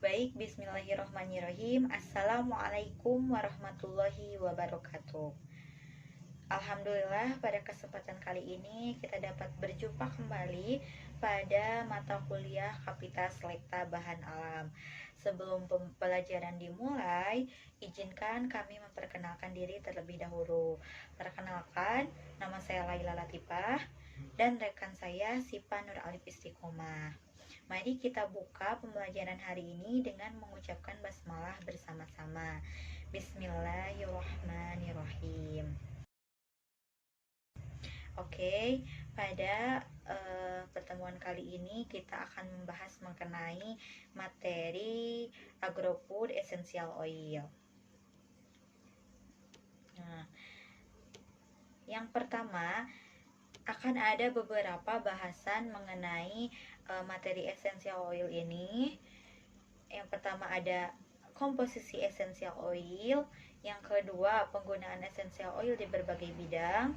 Baik, bismillahirrohmanirrohim. Assalamualaikum warahmatullahi wabarakatuh. Alhamdulillah, pada kesempatan kali ini kita dapat berjumpa kembali pada mata kuliah Kapita Selekta Bahan Alam. Sebelum pembelajaran dimulai, izinkan kami memperkenalkan diri terlebih dahulu. Perkenalkan, nama saya Laila Latifah dan rekan saya Sipa Nur Alif Istiqomah. Mari kita buka pembelajaran hari ini dengan mengucapkan basmalah bersama-sama. Bismillahirrahmanirrahim. Oke, pada pertemuan kali ini kita akan membahas mengenai materi agrofood essential oil. Nah, yang pertama akan ada beberapa bahasan mengenai materi essential oil ini. Yang pertama ada komposisi essential oil, yang kedua penggunaan essential oil di berbagai bidang,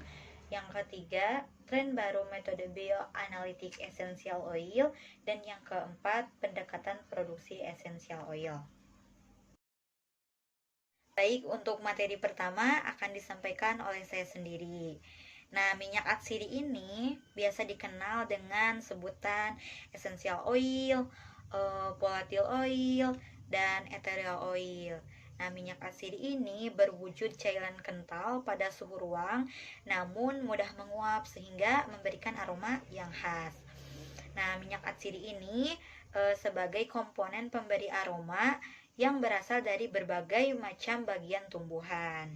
yang ketiga tren baru metode bioanalitik essential oil, dan yang keempat pendekatan produksi essential oil. Baik, untuk materi pertama akan disampaikan oleh saya sendiri. Nah, minyak atsiri ini biasa dikenal dengan sebutan essential oil, volatile oil, dan ethereal oil. Nah, minyak atsiri ini berwujud cairan kental pada suhu ruang, namun mudah menguap sehingga memberikan aroma yang khas. Nah, minyak atsiri ini sebagai komponen pemberi aroma yang berasal dari berbagai macam bagian tumbuhan.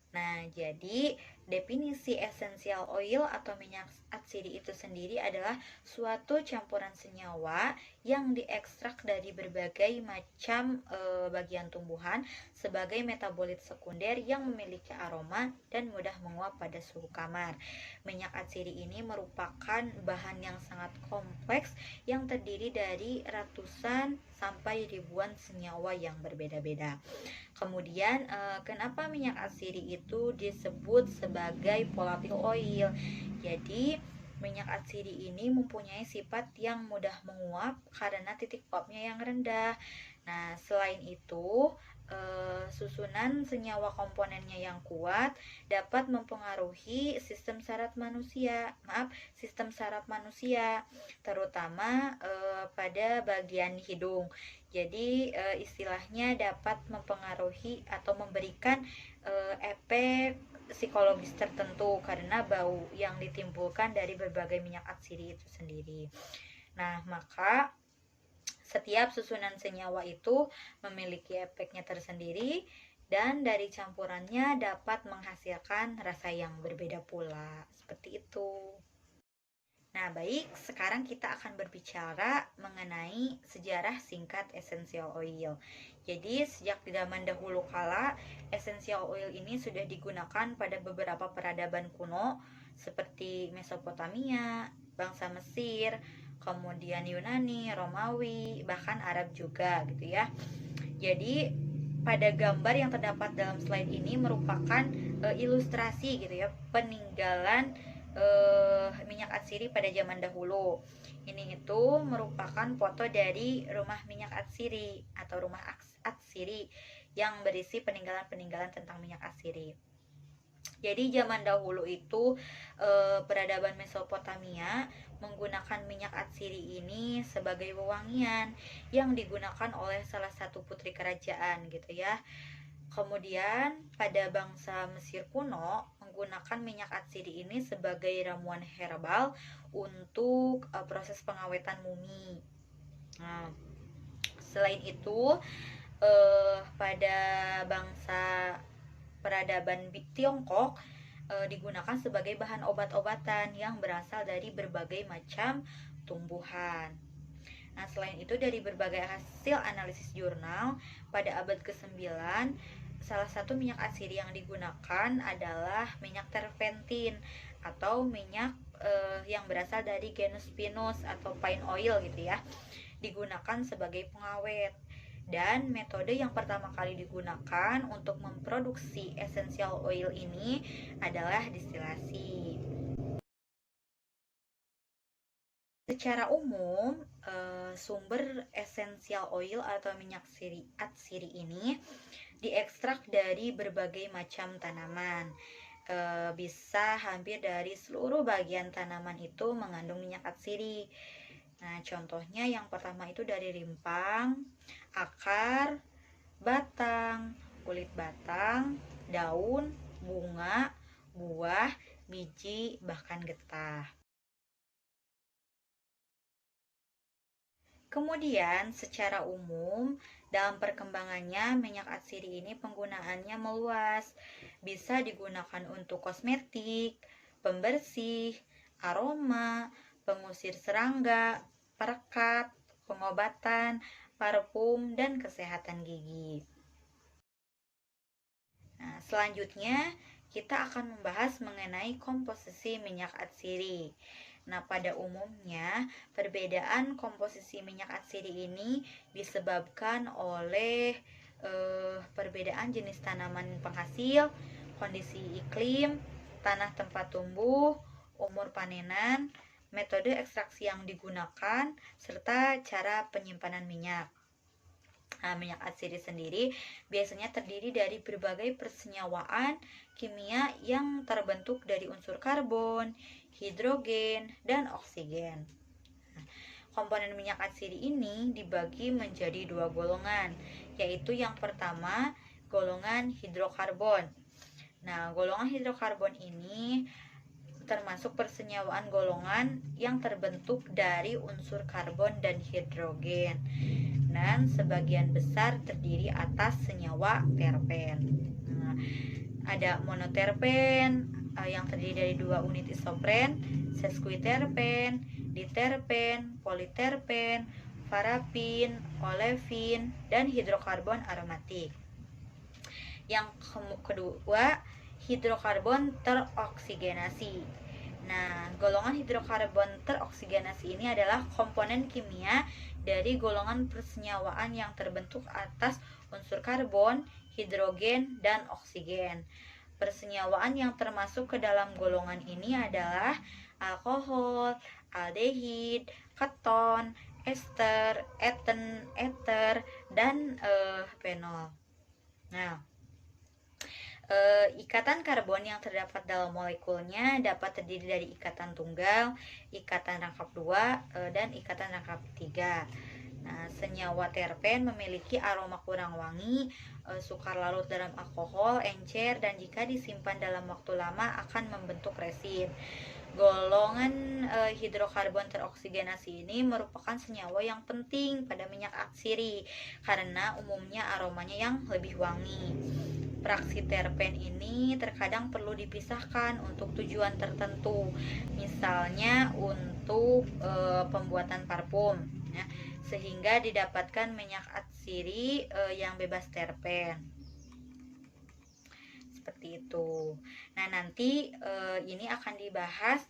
Nah, jadi definisi essential oil atau minyak atsiri itu sendiri adalah suatu campuran senyawa yang diekstrak dari berbagai macam bagian tumbuhan sebagai metabolit sekunder yang memiliki aroma dan mudah menguap pada suhu kamar. Minyak atsiri ini merupakan bahan yang sangat kompleks yang terdiri dari ratusan sampai ribuan senyawa yang berbeda-beda. Kemudian kenapa minyak atsiri itu disebut sebagai volatile oil? Jadi minyak atsiri ini mempunyai sifat yang mudah menguap karena titik uapnya yang rendah. Nah, selain itu susunan senyawa komponennya yang kuat dapat mempengaruhi sistem saraf manusia, terutama pada bagian hidung. Jadi istilahnya dapat mempengaruhi atau memberikan efek psikologis tertentu karena bau yang ditimbulkan dari berbagai minyak atsiri itu sendiri. Nah, maka setiap susunan senyawa itu memiliki efeknya tersendiri dan dari campurannya dapat menghasilkan rasa yang berbeda pula. Seperti itu. Nah, baik, sekarang kita akan berbicara mengenai sejarah singkat essential oil. Jadi, sejak zaman dahulu kala, essential oil ini sudah digunakan pada beberapa peradaban kuno seperti Mesopotamia, bangsa Mesir, kemudian Yunani, Romawi, bahkan Arab juga gitu ya. Jadi, pada gambar yang terdapat dalam slide ini merupakan ilustrasi gitu ya, peninggalan minyak atsiri pada zaman dahulu. Ini itu merupakan foto dari rumah minyak atsiri atau rumah atsiri yang berisi peninggalan-peninggalan tentang minyak atsiri. Jadi zaman dahulu itu peradaban Mesopotamia menggunakan minyak atsiri ini sebagai wewangian yang digunakan oleh salah satu putri kerajaan gitu ya. Kemudian pada bangsa Mesir kuno menggunakan minyak atsiri ini sebagai ramuan herbal untuk proses pengawetan mumi. Nah, selain itu pada bangsa peradaban Tiongkok digunakan sebagai bahan obat-obatan yang berasal dari berbagai macam tumbuhan. Nah, selain itu dari berbagai hasil analisis jurnal pada abad ke-9, salah satu minyak atsiri yang digunakan adalah minyak terpentin atau minyak yang berasal dari genus Pinus atau pine oil gitu ya. Digunakan sebagai pengawet. Dan metode yang pertama kali digunakan untuk memproduksi essential oil ini adalah distilasi. Secara umum, sumber essential oil atau minyak atsiri ini diekstrak dari berbagai macam tanaman. Bisa hampir dari seluruh bagian tanaman itu mengandung minyak atsiri. Nah, contohnya yang pertama itu dari rimpang, akar, batang, kulit batang, daun, bunga, buah, biji, bahkan getah. Kemudian, secara umum, dalam perkembangannya, minyak atsiri ini penggunaannya meluas. Bisa digunakan untuk kosmetik, pembersih, aroma, pengusir serangga, perekat, pengobatan, parfum, dan kesehatan gigi. Nah, selanjutnya kita akan membahas mengenai komposisi minyak atsiri. Nah, pada umumnya perbedaan komposisi minyak atsiri ini disebabkan oleh perbedaan jenis tanaman penghasil, kondisi iklim, tanah tempat tumbuh, umur panenan, metode ekstraksi yang digunakan, serta cara penyimpanan minyak. Nah, minyak atsiri sendiri biasanya terdiri dari berbagai persenyawaan kimia yang terbentuk dari unsur karbon, hidrogen, dan oksigen. Nah, komponen minyak atsiri ini dibagi menjadi dua golongan, yaitu yang pertama golongan hidrokarbon. Nah, golongan hidrokarbon ini termasuk persenyawaan golongan yang terbentuk dari unsur karbon dan hidrogen, dan sebagian besar terdiri atas senyawa terpen. Nah, ada monoterpen yang terdiri dari 2 unit isopren, sesquiterpen, diterpen, politerpen, parafin, olefin, dan hidrokarbon aromatik. Yang kedua, hidrokarbon teroksigenasi. Nah, golongan hidrokarbon teroksigenasi ini adalah komponen kimia dari golongan persenyawaan yang terbentuk atas unsur karbon, hidrogen, dan oksigen. Persenyawaan yang termasuk ke dalam golongan ini adalah alkohol, aldehid, keton, ester, eten, eter, dan fenol. Nah, ikatan karbon yang terdapat dalam molekulnya dapat terdiri dari ikatan tunggal, ikatan rangkap 2, dan ikatan rangkap 3. Nah, senyawa terpen memiliki aroma kurang wangi, sukar larut dalam alkohol, encer, dan jika disimpan dalam waktu lama akan membentuk resin. Golongan hidrokarbon teroksigenasi ini merupakan senyawa yang penting pada minyak atsiri karena umumnya aromanya yang lebih wangi. Fraksi terpen ini terkadang perlu dipisahkan untuk tujuan tertentu, misalnya untuk pembuatan parfum, ya, sehingga didapatkan minyak atsiri yang bebas terpen. Seperti itu. Nah, nanti ini akan dibahas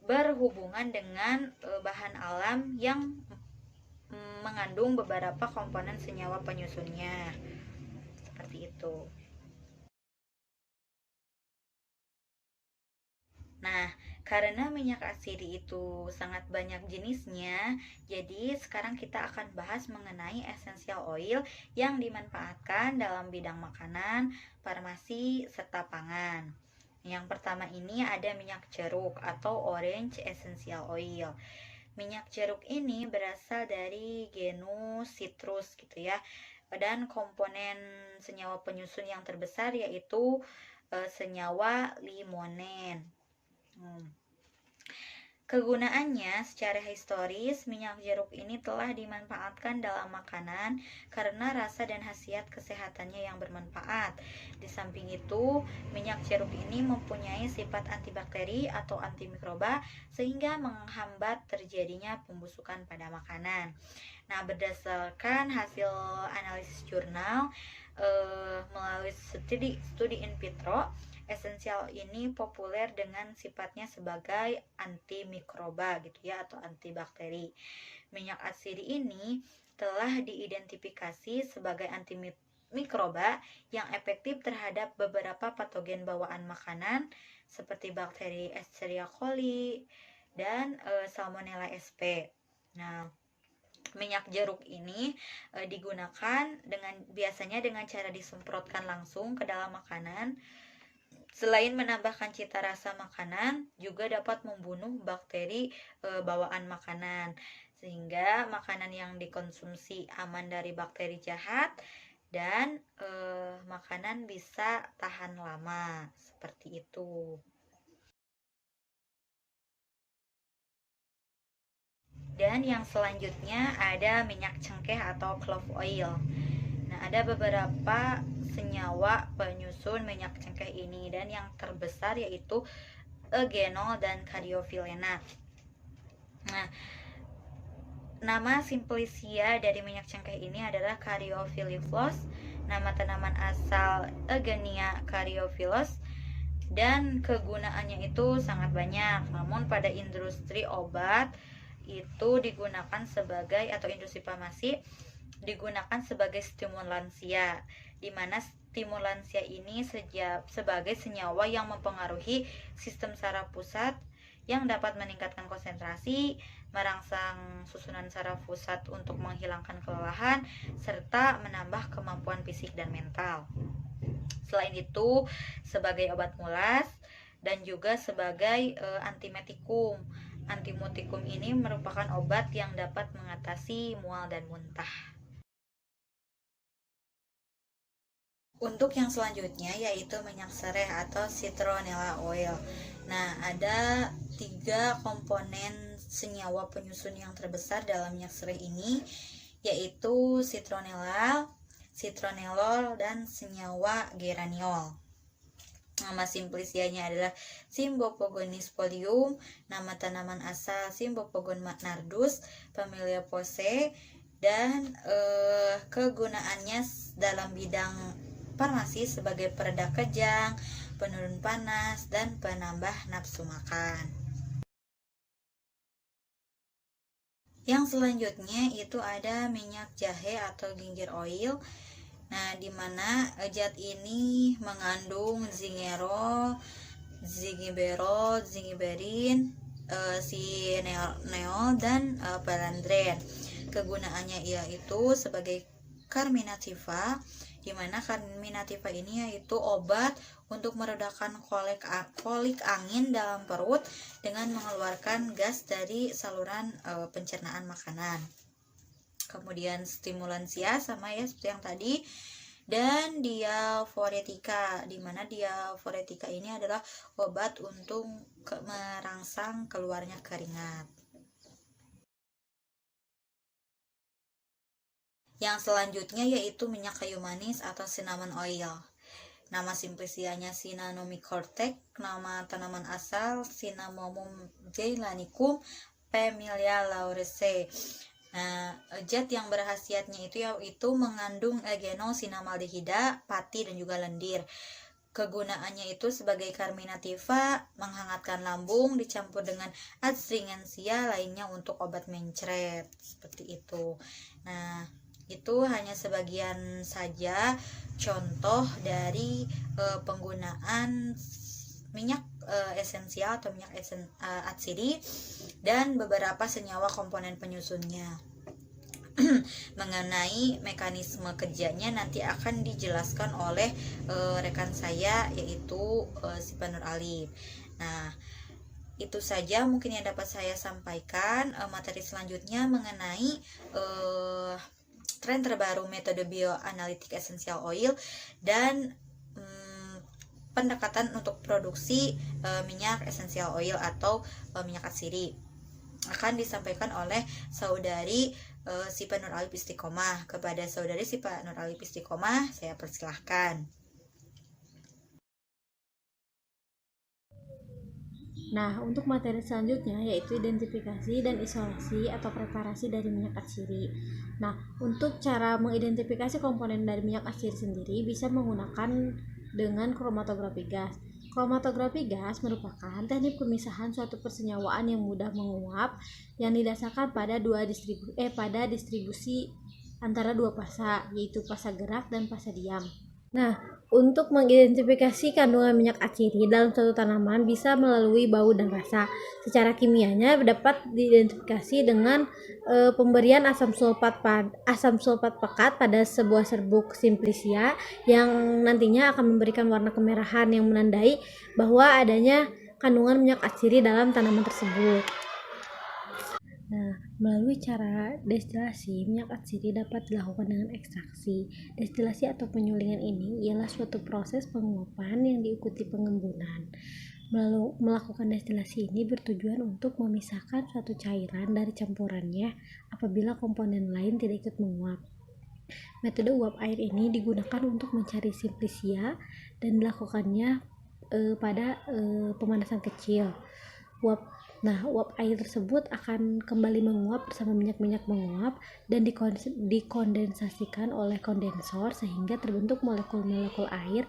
berhubungan dengan bahan alam yang mengandung beberapa komponen senyawa penyusunnya. Seperti itu. Nah, karena minyak atsiri itu sangat banyak jenisnya, jadi sekarang kita akan bahas mengenai essential oil yang dimanfaatkan dalam bidang makanan, farmasi, serta pangan. Yang pertama ini ada minyak jeruk atau orange essential oil. Minyak jeruk ini berasal dari genus citrus gitu ya. Dan komponen senyawa penyusun yang terbesar yaitu senyawa limonen. Kegunaannya secara historis, minyak jeruk ini telah dimanfaatkan dalam makanan karena rasa dan khasiat kesehatannya yang bermanfaat. Di samping itu, minyak jeruk ini mempunyai sifat antibakteri atau antimikroba sehingga menghambat terjadinya pembusukan pada makanan. Nah, berdasarkan hasil analisis jurnal melalui studi in vitro, esensial ini populer dengan sifatnya sebagai antimikroba gitu ya, atau antibakteri. Minyak atsiri ini telah diidentifikasi sebagai antimikroba yang efektif terhadap beberapa patogen bawaan makanan seperti bakteri Escherichia coli, dan Salmonella sp. Nah, minyak jeruk ini digunakan biasanya dengan cara disemprotkan langsung ke dalam makanan. Selain menambahkan cita rasa makanan, juga dapat membunuh bakteri bawaan makanan, sehingga makanan yang dikonsumsi aman dari bakteri jahat dan makanan bisa tahan lama, seperti itu. Dan yang selanjutnya ada minyak cengkeh atau clove oil. Nah, ada beberapa senyawa penyusun minyak cengkeh ini, dan yang terbesar yaitu eugenol dan caryophyllene. Nah, nama simplicia dari minyak cengkeh ini adalah Caryophyllus. Nama tanaman asal Eugenia caryophyllus, dan kegunaannya itu sangat banyak. Namun pada industri obat itu digunakan sebagai, atau industri farmasi digunakan sebagai stimulansia, di mana stimulansia ini sebagai senyawa yang mempengaruhi sistem saraf pusat yang dapat meningkatkan konsentrasi, merangsang susunan saraf pusat untuk menghilangkan kelelahan, serta menambah kemampuan fisik dan mental. Selain itu, sebagai obat mulas dan juga sebagai antimetikum. Antimutikum ini merupakan obat yang dapat mengatasi mual dan muntah. Untuk yang selanjutnya yaitu minyak sereh atau citronella oil. Nah, ada 3 komponen senyawa penyusun yang terbesar dalam minyak sereh ini, yaitu citronella, citronellol, dan senyawa geraniol. Nama simplicianya adalah Cymbopogonis folium. Nama tanaman asal Cymbopogon nardus, familia Poaceae, dan kegunaannya dalam bidang farmasi sebagai pereda kejang, penurun panas, dan penambah nafsu makan. Yang selanjutnya itu ada minyak jahe atau ginger oil. Nah, di mana zat ini mengandung zingerol, zingiberol, zingiberin, sineol, dan pelandren. Kegunaannya yaitu sebagai carminativa, di mana carminativa ini yaitu obat untuk meredakan kolik angin dalam perut dengan mengeluarkan gas dari saluran pencernaan makanan. Kemudian stimulansia sama ya seperti yang tadi, dan diaforetika, di mana diaforetika ini adalah obat untuk merangsang keluarnya keringat. Yang selanjutnya yaitu minyak kayu manis atau cinnamon oil. Nama simplicianya Cinnamomicortec, nama tanaman asal Cinnamomum zeylanicum, Pemilia lauracea. Nah, zat yang berkhasiatnya itu yaitu mengandung eugenol, sinamaldehida, pati, dan juga lendir. Kegunaannya itu sebagai carminativa, menghangatkan lambung, dicampur dengan astringensia lainnya untuk obat mencret, seperti itu. Nah, itu hanya sebagian saja contoh dari penggunaan minyak esensial atau minyak atsiri dan beberapa senyawa komponen penyusunnya. Mengenai mekanisme kerjanya nanti akan dijelaskan oleh rekan saya, yaitu si Pak Nur Alif. Nah, itu saja mungkin yang dapat saya sampaikan. Materi selanjutnya mengenai tren terbaru metode bioanalitik essential oil dan pendekatan untuk produksi minyak essential oil atau minyak atsiri akan disampaikan oleh saudari Sipa Nur Alif Istiqomah. Kepada saudari Sipa Nur Alif Istiqomah, saya persilahkan. Nah, untuk materi selanjutnya yaitu identifikasi dan isolasi atau preparasi dari minyak atsiri. Nah, untuk cara mengidentifikasi komponen dari minyak atsiri sendiri bisa menggunakan dengan kromatografi gas. Kromatografi gas merupakan teknik pemisahan suatu persenyawaan yang mudah menguap yang didasarkan pada distribusi antara dua fasa, yaitu fasa gerak dan fasa diam. Nah, untuk mengidentifikasi kandungan minyak atsiri dalam suatu tanaman bisa melalui bau dan rasa. Secara kimianya dapat diidentifikasi dengan pemberian asam sulfat pekat pada sebuah serbuk Simplicia yang nantinya akan memberikan warna kemerahan yang menandai bahwa adanya kandungan minyak atsiri dalam tanaman tersebut. Nah, melalui cara destilasi, minyak atsiri dapat dilakukan dengan ekstraksi. Destilasi atau penyulingan ini ialah suatu proses penguapan yang diikuti pengembunan. Melakukan destilasi ini bertujuan untuk memisahkan suatu cairan dari campurannya apabila komponen lain tidak ikut menguap. Metode uap air ini digunakan untuk mencari Simplicia dan dilakukannya pada pemanasan kecil. Uap air tersebut akan kembali menguap bersama minyak-minyak menguap dan dikondensasikan oleh kondensor sehingga terbentuk molekul-molekul air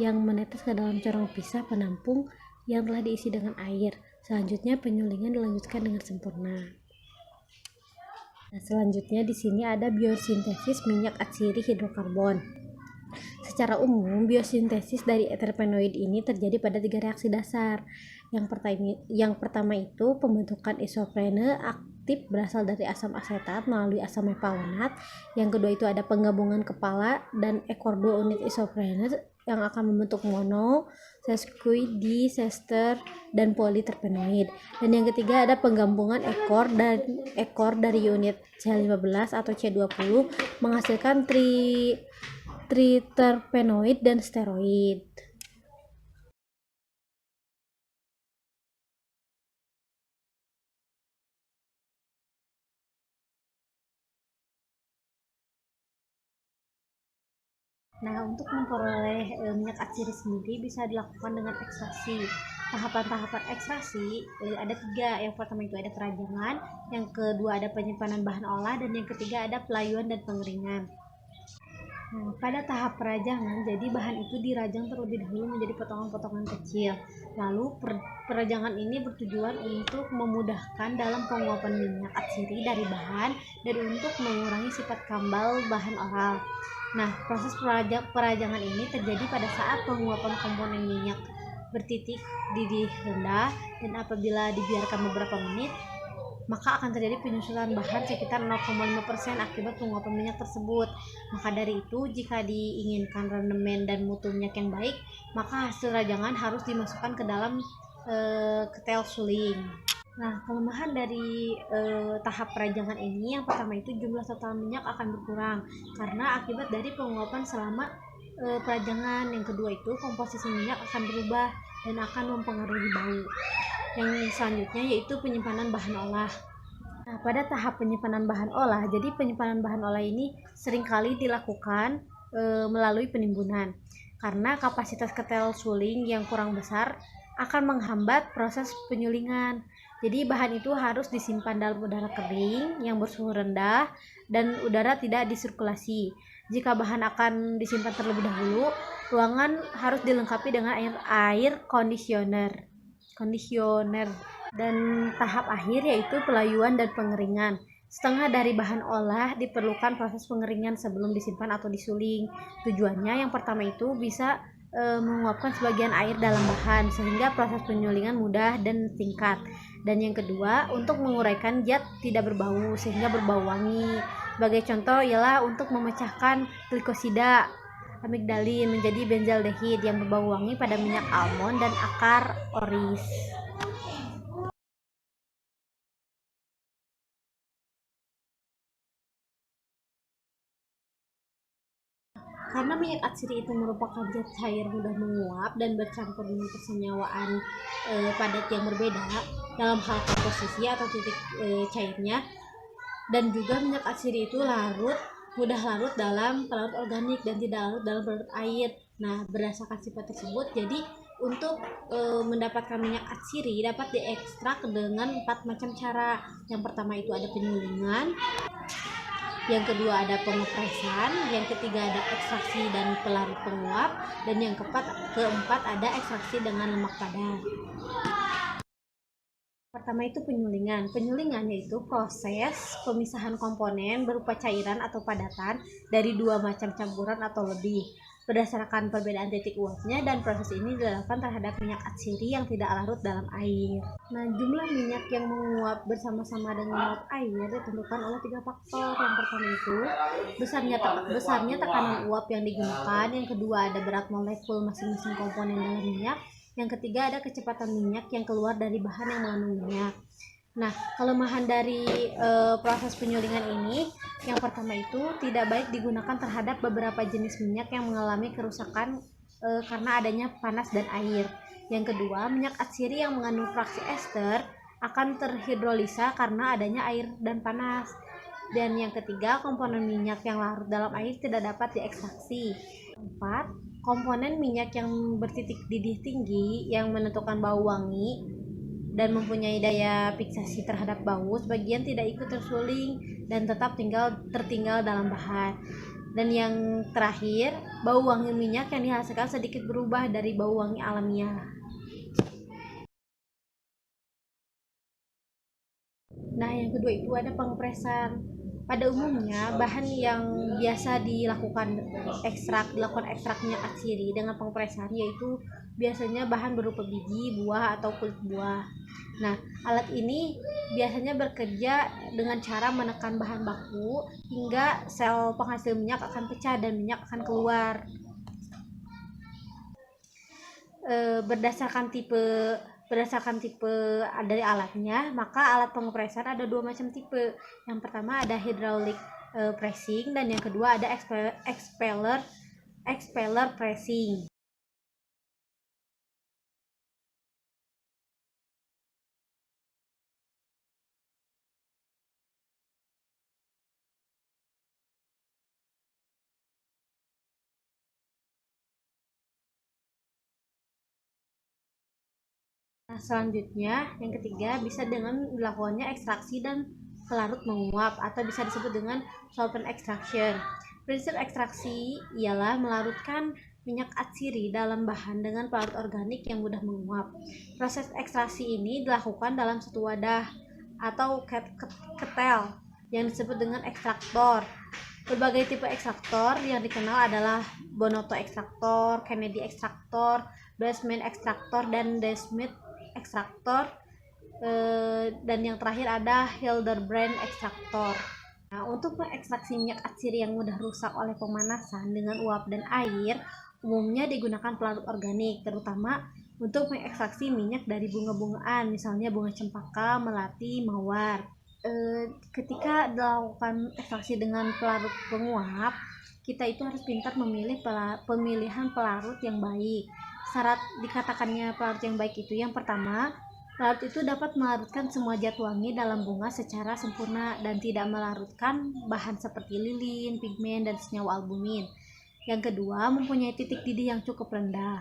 yang menetes ke dalam corong pisah penampung yang telah diisi dengan air. Selanjutnya penyulingan dilanjutkan dengan sempurna. Nah, selanjutnya di sini ada biosintesis minyak atsiri hidrokarbon. Secara umum, biosintesis dari terpenoid ini terjadi pada 3 reaksi dasar. Yang pertama itu pembentukan isoprene aktif berasal dari asam asetat melalui asam mepalonat. Yang kedua itu ada penggabungan kepala dan ekor 2 unit isoprene yang akan membentuk mono, sesquid, diester, dan politerpenoid. Dan yang ketiga ada penggabungan ekor dari unit C15 atau C20 menghasilkan triterpenoid dan steroid. Nah, untuk memperoleh minyak atsiri sendiri bisa dilakukan dengan ekstraksi. Tahapan-tahapan ekstraksi ada 3. Yang pertama itu ada perajangan, yang kedua ada penyimpanan bahan olah, dan yang ketiga ada pelayuan dan pengeringan. Nah, pada tahap perajangan, jadi bahan itu dirajang terlebih dahulu menjadi potongan-potongan kecil. Lalu perajangan ini bertujuan untuk memudahkan dalam penguapan minyak atsiri dari bahan dan untuk mengurangi sifat kambal bahan oral. Nah, proses perajangan ini terjadi pada saat penguapan komponen minyak bertitik didih rendah, dan apabila dibiarkan beberapa menit, maka akan terjadi penyusutan bahan sekitar 0,5% akibat penguapan minyak tersebut. Maka dari itu, jika diinginkan rendemen dan mutu minyak yang baik, maka hasil rajangan harus dimasukkan ke dalam ketel suling. Nah, kelemahan dari tahap perajangan ini yang pertama itu jumlah total minyak akan berkurang karena akibat dari penguapan selama perajangan. Yang kedua itu komposisi minyak akan berubah dan akan mempengaruhi bau. Yang selanjutnya yaitu penyimpanan bahan olah. Nah, pada tahap penyimpanan bahan olah, jadi penyimpanan bahan olah ini seringkali dilakukan melalui penimbunan karena kapasitas ketel suling yang kurang besar akan menghambat proses penyulingan. Jadi bahan itu harus disimpan dalam udara kering yang bersuhu rendah dan udara tidak disirkulasi. Jika bahan akan disimpan terlebih dahulu, ruangan harus dilengkapi dengan air conditioner. Dan tahap akhir yaitu pelayuan dan pengeringan. Setengah dari bahan olah diperlukan proses pengeringan sebelum disimpan atau disuling. Tujuannya yang pertama itu bisa menguapkan sebagian air dalam bahan sehingga proses penyulingan mudah dan singkat. Dan yang kedua untuk menguraikan zat tidak berbau sehingga berbau wangi. Sebagai contoh ialah untuk memecahkan glikosida amigdalin menjadi benzaldehid yang berbau wangi pada minyak almond dan akar oris. Karena minyak atsiri itu merupakan zat cair mudah menguap dan bercampur dengan persenyawaan padat yang berbeda dalam hal komposisi atau titik cairnya, dan juga minyak atsiri itu mudah larut dalam pelarut organik dan tidak larut dalam pelarut air. Nah, berdasarkan sifat tersebut, jadi untuk mendapatkan minyak atsiri dapat diekstrak dengan 4 macam cara. Yang pertama itu ada penyulingan, yang kedua ada pengepresan, yang ketiga ada ekstraksi dan pelarut penguap, dan yang keempat ada ekstraksi dengan lemak padat. Pertama itu penyulingan. Penyulingan yaitu proses pemisahan komponen berupa cairan atau padatan dari 2 macam campuran atau lebih. berdasarkan perbedaan titik uapnya, dan proses ini dilakukan terhadap minyak atsiri yang tidak larut dalam air. Nah, jumlah minyak yang menguap bersama-sama dengan uap air ditentukan oleh 3 faktor. Yang pertama itu besarnya tekanan uap yang digunakan, yang kedua ada berat molekul masing-masing komponen dalam minyak, yang ketiga ada kecepatan minyak yang keluar dari bahan yang mengandung minyak. Nah, kelemahan dari proses penyulingan ini, yang pertama itu tidak baik digunakan terhadap beberapa jenis minyak yang mengalami kerusakan karena adanya panas dan air. Yang kedua, minyak atsiri yang mengandung fraksi ester akan terhidrolisa karena adanya air dan panas. Dan yang ketiga, komponen minyak yang larut dalam air tidak dapat diekstraksi. 4. Komponen minyak yang bertitik didih tinggi yang menentukan bau wangi dan mempunyai daya fiksasi terhadap bau, sebagian tidak ikut tersuling dan tetap tertinggal dalam bahan. Dan yang terakhir, bau wangi minyak yang dihasilkan sedikit berubah dari bau wangi alamiah. Nah, yang kedua itu ada pengepresan. Pada umumnya, bahan yang biasa dilakukan ekstrak minyak atsiri dengan pengepresan yaitu biasanya bahan berupa biji, buah, atau kulit buah. Nah, alat ini biasanya bekerja dengan cara menekan bahan baku hingga sel penghasil minyak akan pecah dan minyak akan keluar. Berdasarkan tipe dari alatnya, maka alat pengepresan ada 2 macam tipe. Yang pertama ada hydraulic pressing, dan yang kedua ada expeller pressing. Nah, selanjutnya yang ketiga bisa dengan dilakukannya ekstraksi dan pelarut menguap, atau bisa disebut dengan solvent extraction. Prinsip ekstraksi ialah melarutkan minyak atsiri dalam bahan dengan pelarut organik yang mudah menguap. Proses ekstraksi ini dilakukan dalam satu wadah atau ketel yang disebut dengan ekstraktor. Berbagai tipe ekstraktor yang dikenal adalah Bonotto ekstraktor, Kennedy ekstraktor, Basement ekstraktor, dan Desmet ekstraktor, dan yang terakhir ada Hildebrand ekstraktor. Nah, untuk mengekstraksi minyak atsiri yang mudah rusak oleh pemanasan dengan uap dan air, umumnya digunakan pelarut organik, terutama untuk mengekstraksi minyak dari bunga-bungaan, misalnya bunga cempaka, melati, mawar. Ketika dilakukan ekstraksi dengan pelarut penguap, kita itu harus pintar memilih pemilihan pelarut yang baik. Syarat dikatakannya pelarut yang baik itu, yang pertama, pelarut itu dapat melarutkan semua zat wangi dalam bunga secara sempurna dan tidak melarutkan bahan seperti lilin, pigmen, dan senyawa albumin. Yang kedua, mempunyai titik didih yang cukup rendah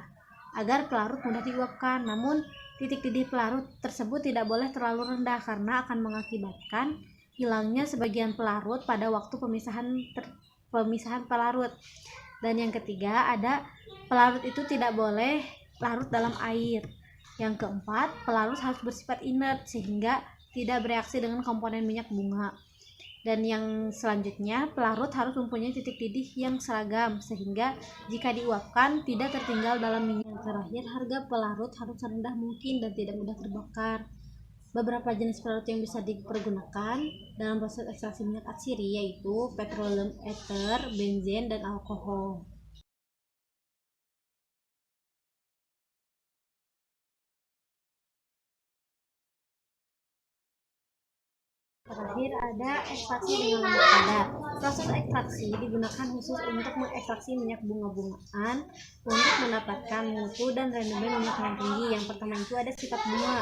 agar pelarut mudah diuapkan. Namun, titik didih pelarut tersebut tidak boleh terlalu rendah karena akan mengakibatkan hilangnya sebagian pelarut pada waktu pemisahan pelarut. Dan yang ketiga, ada pelarut itu tidak boleh larut dalam air. Yang keempat, pelarut harus bersifat inert sehingga tidak bereaksi dengan komponen minyak bunga. Dan yang selanjutnya, pelarut harus mempunyai titik didih yang seragam sehingga jika diuapkan tidak tertinggal dalam minyak. Yang terakhir, harga pelarut harus serendah mungkin dan tidak mudah terbakar. Beberapa jenis pelarut yang bisa dipergunakan dalam proses ekstraksi minyak atsiri yaitu petroleum ether, benzen, dan alkohol. Terakhir ada ekstraksi dengan lemak padat. Proses ekstraksi digunakan khusus untuk mengekstraksi minyak bunga-bungaan untuk mendapatkan mutu dan rendemen minyak yang tinggi. Yang pertama itu ada sifat bunga.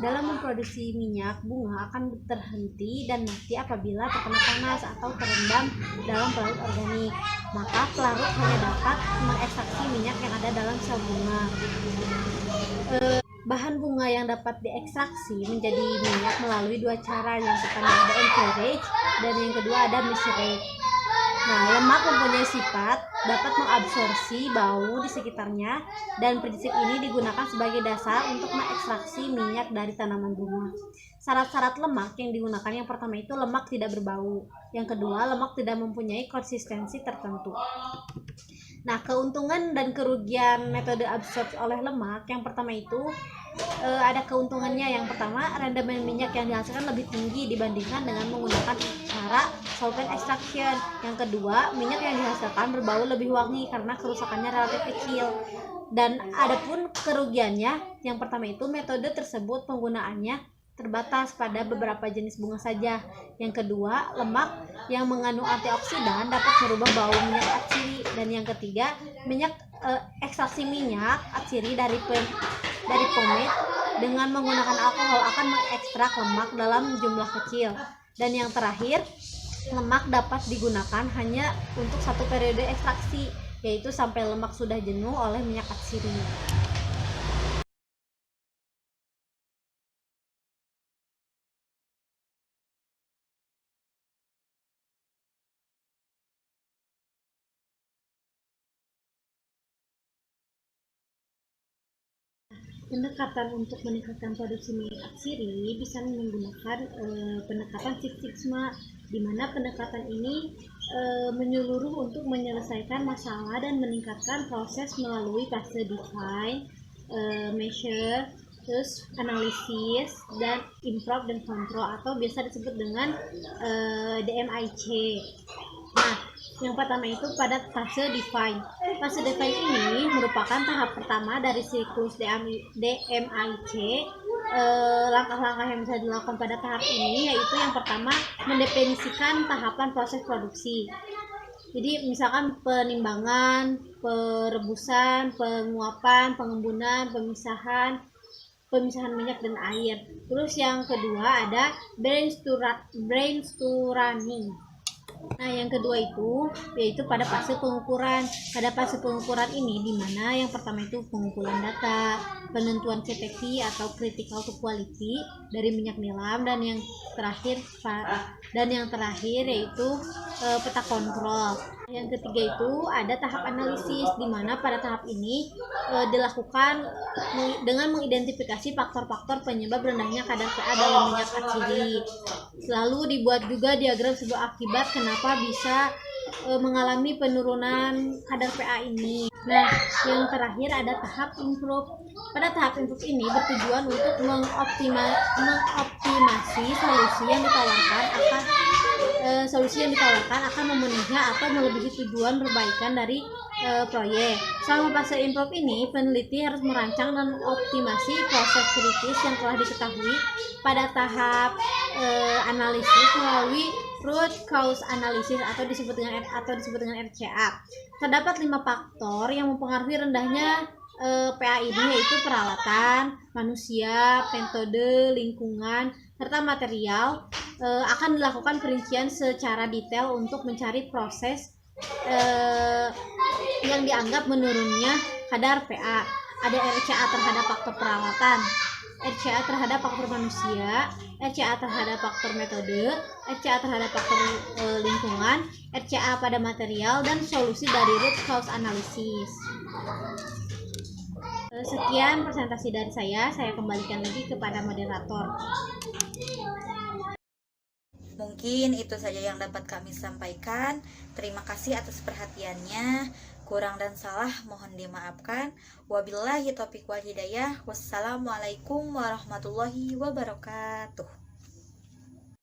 Dalam memproduksi minyak, bunga akan terhenti dan mati apabila terkena panas atau terendam dalam pelarut organik. Maka pelarut hanya dapat mengekstraksi minyak yang ada dalam sel bunga. Bahan bunga yang dapat diekstraksi menjadi minyak melalui 2 cara. Yang pertama ada encourage dan yang kedua ada mesurate. Nah, lemak mempunyai sifat dapat mengabsorpsi bau di sekitarnya, dan prinsip ini digunakan sebagai dasar untuk mengekstraksi minyak dari tanaman bunga. Syarat-syarat lemak yang digunakan, yang pertama itu lemak tidak berbau. Yang kedua, lemak tidak mempunyai konsistensi tertentu. Nah, keuntungan dan kerugian metode absorpsi oleh lemak, yang pertama itu ada keuntungannya. Yang pertama, rendaman minyak yang dihasilkan lebih tinggi dibandingkan dengan menggunakan cara solvent extraction. Yang kedua, minyak yang dihasilkan berbau lebih wangi karena kerusakannya relatif kecil. Dan adapun kerugiannya, yang pertama itu metode tersebut penggunaannya terbatas pada beberapa jenis bunga saja. Yang kedua, lemak yang mengandung antioksidan dapat merubah bau minyak atsiri. Dan yang ketiga, ekstraksi minyak atsiri dari pomade dengan menggunakan alkohol akan mengekstrak lemak dalam jumlah kecil. Dan yang terakhir, lemak dapat digunakan hanya untuk satu periode ekstraksi, yaitu sampai lemak sudah jenuh oleh minyak atsiri. Pendekatan untuk meningkatkan produksi minyak atsiri bisa menggunakan pendekatan Six Sigma, di mana pendekatan ini menyeluruh untuk menyelesaikan masalah dan meningkatkan proses melalui fase define, measure, terus analisis, dan improve dan control, atau biasa disebut dengan DMIC. Nah, yang pertama itu pada fase define. Fase define ini merupakan tahap pertama dari siklus DMIC. Langkah-langkah yang bisa dilakukan pada tahap ini yaitu yang pertama, mendefinisikan tahapan proses produksi. Jadi misalkan penimbangan, perebusan, penguapan, pengembunan, pemisahan minyak dan air. Terus yang kedua ada brainstorming. Nah, yang kedua itu yaitu pada fase pengukuran. Pada fase pengukuran ini di mana yang pertama itu pengumpulan data, penentuan CTQ atau critical to quality dari minyak nilam, dan yang terakhir yaitu peta kontrol. Yang ketiga itu ada tahap analisis, di mana pada tahap ini dilakukan dengan mengidentifikasi faktor-faktor penyebab rendahnya kadar PA dalam minyak atsiri. Lalu dibuat juga diagram sebuah akibat kenapa bisa mengalami penurunan kadar PA ini. Nah, yang terakhir ada tahap improve. Pada tahap improve ini bertujuan untuk mengoptimasi solusi yang ditawarkan akan memenuhi atau melebihi tujuan perbaikan dari proyek. Selama fase improve ini, peneliti harus merancang dan optimasi proses kritis yang telah diketahui pada tahap analisis melalui root cause analysis atau disebut dengan RCA. Terdapat 5 faktor yang mempengaruhi rendahnya PA ini, yaitu peralatan, manusia, metode, lingkungan, serta material. Akan dilakukan perincian secara detail untuk mencari proses yang dianggap menurunnya kadar PA. Ada RCA terhadap faktor peralatan, RCA terhadap faktor manusia, RCA terhadap faktor metode, RCA terhadap faktor lingkungan, RCA pada material, dan solusi dari root cause analysis. Sekian presentasi dari saya kembalikan lagi kepada moderator. Mungkin itu saja yang dapat kami sampaikan. Terima kasih atas perhatiannya. Kurang dan salah mohon dimaafkan. Wabillahi taufiq wal hidayah. Wassalamualaikum warahmatullahi wabarakatuh.